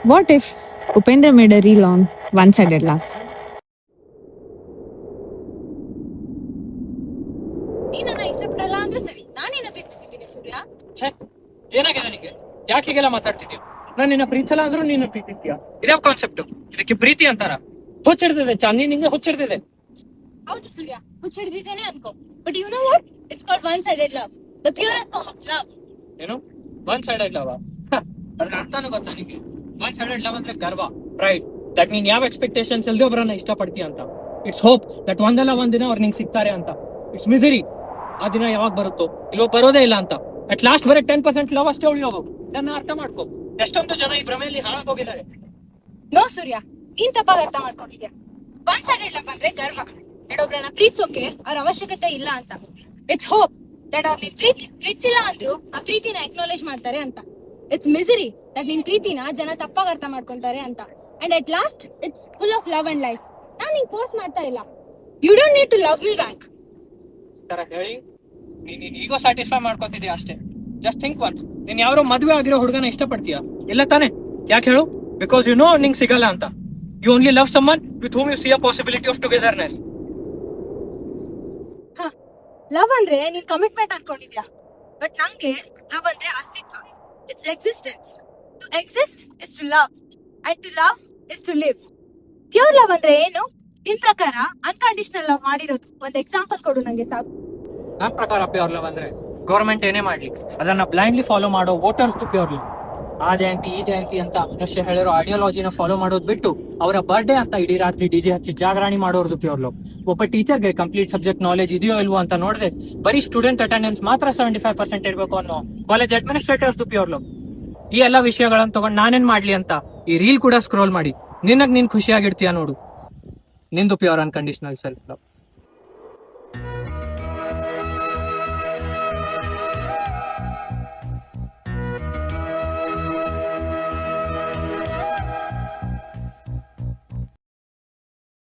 What if Upendra made a reel on one-sided love? ನೀನನ್ನ ಇಷ್ಟಪಡಲ್ಲ ಅಂದ್ರೆ ಸರಿ, ನಾನೇನ ಪ್ರೀತಿಸ್ತಿದ್ದೀನಿ ಸೂರ್ಯ. ಛೇ, ಏನಾಗಿದೆ ನಿನಗೆ? ಯಾಕೆ ಹೀಗೆಲ್ಲ ಮಾತಾಡ್ತಿದ್ಯಾ? ನಾನು ನಿನ್ನ ಪ್ರೀತಿಸಲ್ಲ ಅಂದ್ರೂ ನೀನು ಪ್ರೀತಿಸ್ತೀಯಾ? ಇದ್ಯಾವ ಕಾನ್ಸೆಪ್ಟ್? ಇದಕ್ಕೆ ಪ್ರೀತಿ ಅಂತಾರ? ಹುಚ್ಚಿಡ್ತಿದೆ ಚಾಂದಿ, ನಿಂಗೆ ಹುಚ್ಚಿಡ್ತಿದೆ. ಹೌದು ಸೂರ್ಯ, ಹುಚ್ಚಿಡ್ದಿದ್ದೇನೆ ಅನ್ಕೋ. But you know what, it's called one sided love, the purest form of love. ಏನು ಒನ್ ಸೈಡೆಡ್ ಲವ್? ಅದ್ರ ಅರ್ಥನೂ ಗೊತ್ತಾ ನಿಂಗೆ? ಒನ್ ಸೈಡೆಡ್ ಲವ್ ಅಂದ್ರೆ ಗರ್ವ, ಪ್ರೈಡ್, ದಟ್ ನೀನ್ ಯಾವ ಎಕ್ಸ್ಪೆಕ್ಟೇಷನ್ಸ್ ಇಲ್ದೇ ಒಬ್ಬರನ್ನ ಇಷ್ಟಪಡ್ತೀಯ ಅಂತ. ಇಟ್ಸ್ ಹೋಪ್ ದಟ್ ಒಂದಲ್ಲ ಒಂದಿನ ಅವ್ರು ನಿಂಗೆ ಸಿಗ್ತಾರೆ ಅಂತ. ಇಟ್ಸ್ ಮಿಸರಿ, ಆ ದಿನ ಯಾವಾಗ ಬರುತ್ತೋ ಇಲ್ವೋ ಬರೋದೇ ಇಲ್ಲ ಅಂತ. ಅಟ್ ಲಾಸ್ಟ್ ಬರೀ 10% ಲವ್ ಅಷ್ಟೇ ಉಳಿಯೋದು. ಇದನ್ನ ಅರ್ಥ ಮಾಡ್ಕೋ. ಎಷ್ಟೊಂದು ಜನ ಈ ಭ್ರಮೆಯಲ್ಲಿ ಹಾಳಾಗೋಗಿದ್ದಾರೆ. ನೋ ಸೂರ್ಯ, ನೀನ್ ತಪ್ಪಾಗಿ ಅರ್ಥ ಮಾಡ್ಕೊಂಡಿದ್ಯಾ. ಒನ್ ಸೈಡೆಡ್ ಲವ್ ಅಂದ್ರೆ ಗರ್ವ, ಎರಡೊಬ್ರನ್ನ ಪ್ರೀತಿಸೋಕೆ ಅವ್ರ ಅವಶ್ಯಕತೆ ಇಲ್ಲ ಅಂತ. ಇಟ್ಸ್ ಹೋಪ್ ದಟ್ ಅವ್ರನ್ನ ಪ್ರೀತಿಸಿಲ್ಲ ಅಂದ್ರು ಆ ಪ್ರೀತಿನ ಅಕ್ನಾಲೇಜ್ ಮಾಡ್ತಾರೆ ಅಂತ. ಇಟ್ಸ್ ಮಿಸರಿ ದಟ್ ನಿನ್ ಪ್ರೀತಿನ ಜನ ತಪ್ಪಾಗಿ ಅರ್ಥ ಮಾಡ್ಕೊಂತಾರೆ ಅಂತ. And at last it's full of love and life. ನಾನ್ ನಿಂಗೆ ಫೋರ್ಸ್ ಮಾಡ್ತಾ ಇಲ್ಲ. You don't need to love me back ತರ ಹೇಳಿ ನೀನ್ ಈಗೋ ಸ್ಯಾಟಿಸ್ಫೈ ಮಾಡ್ಕೊತಿದ್ಯಾ ಅಷ್ಟೇ. ಜಸ್ಟ್ ಥಿಂಕ್ ಒನ್ಸ್, ನೀನ್ ಯಾರೋ ಮದ್ವೆ ಆಗಿರೋ ಹುಡುಗನ ಇಷ್ಟಪಡ್ತೀಯಾ? ಇಲ್ಲ ತಾನೆ? ಯಾಕೆ ಹೇಳು? ಬಿಕಾಸ್ ಯು ನೋ ನಿಂಗ್ ಸಿಗಲ್ಲ ಅಂತ. You only love someone with whom you see a possibility of togetherness. Love ಅಂದ್ರೆ ನೀನ್ ಕಮಿಟ್ಮೆಂಟ್ ಅನ್ಕೊಂಡಿದ್ಯಾ, ಬಟ್ ನಂಗೆ ಲವ್ ಅಂದ್ರೆ ಅಸ್ತಿತ್ವ. It's existence. To exist is to love, and to love is to live. Pure love ಅಂದ್ರೆ ಏನು? ನಿನ್ ಪ್ರಕಾರ ಅನ್ಕಂಡೀಷನಲ್ ಲವ್ ಮಾಡಿರೋದು ಒಂದ್ ಎಕ್ಸಾಂಪಲ್ ಕೊಡು ನಂಗೆ ಸಾಕು. ನನ್ನ ಪ್ರಕಾರ ಪ್ಯೂರ್ ಲವ್ ಅಂದ್ರೆ ಗೌರ್ಮೆಂಟ್ ಏನೇ ಮಾಡ್ಲಿ ಅದನ್ನ ಬ್ಲೈಂಡ್ಲಿ ಫಾಲೋ ಮಾಡೋ ವೋಟರ್ಸ್ ಪ್ಯೂರ್ ಲವ್. ಆ ಜಯಂತಿ ಈ ಜಯಂತಿ ಅಂತ ಮನುಷ್ಯ ಹೇಳಿರೋ ಐಡಿಯಾಲಜಿನ ಫಾಲೋ ಮಾಡೋದು ಬಿಟ್ಟು ಅವರ ಬರ್ಡೇ ಅಂತ ಇಡೀ ರಾತ್ರಿ ಡಿಜೆ ಹಚ್ಚಿ ಜಾಗರಣಿ ಮಾಡೋರ್ದು ಪ್ಯೂರ್ ಲವ್. ಒಬ್ಬ ಟೀಚರ್ಗೆ ಕಂಪ್ಲೀಟ್ ಸಬ್ಜೆಕ್ಟ್ ನಾಲೆಜ್ ಇದೆಯೋ ಇಲ್ವೋ ಅಂತ ನೋಡಿದ್ರೆ ಬರೀ ಸ್ಟೂಡೆಂಟ್ ಅಟೆಂಡೆನ್ಸ್ ಮಾತ್ರ 75% ಇರಬೇಕು ಅನ್ನೋ ಕಾಲೇಜ್ ಅಡ್ಮಿನಿಸ್ಟ್ರೇಟರ್ಸ್ ಪ್ಯೂರ್ ಲವ್. ಈ ಎಲ್ಲಾ ವಿಷಯಗಳನ್ನ ತಗೊಂಡು ನಾನೇನ್ ಮಾಡ್ಲಿ ಅಂತ ಈ ರೀಲ್ ಕೂಡ ಸ್ಕ್ರೋಲ್ ಮಾಡಿ ನಿನಗ್ ನೀನ್ ಖುಷಿಯಾಗಿಡ್ತೀಯ ನೋಡು. ನಿಂದು ಪ್ಯೂರ್ ಅನ್ಕಂಡೀಷನಲ್ ಸೆಲ್ಫ್ ಲವ್.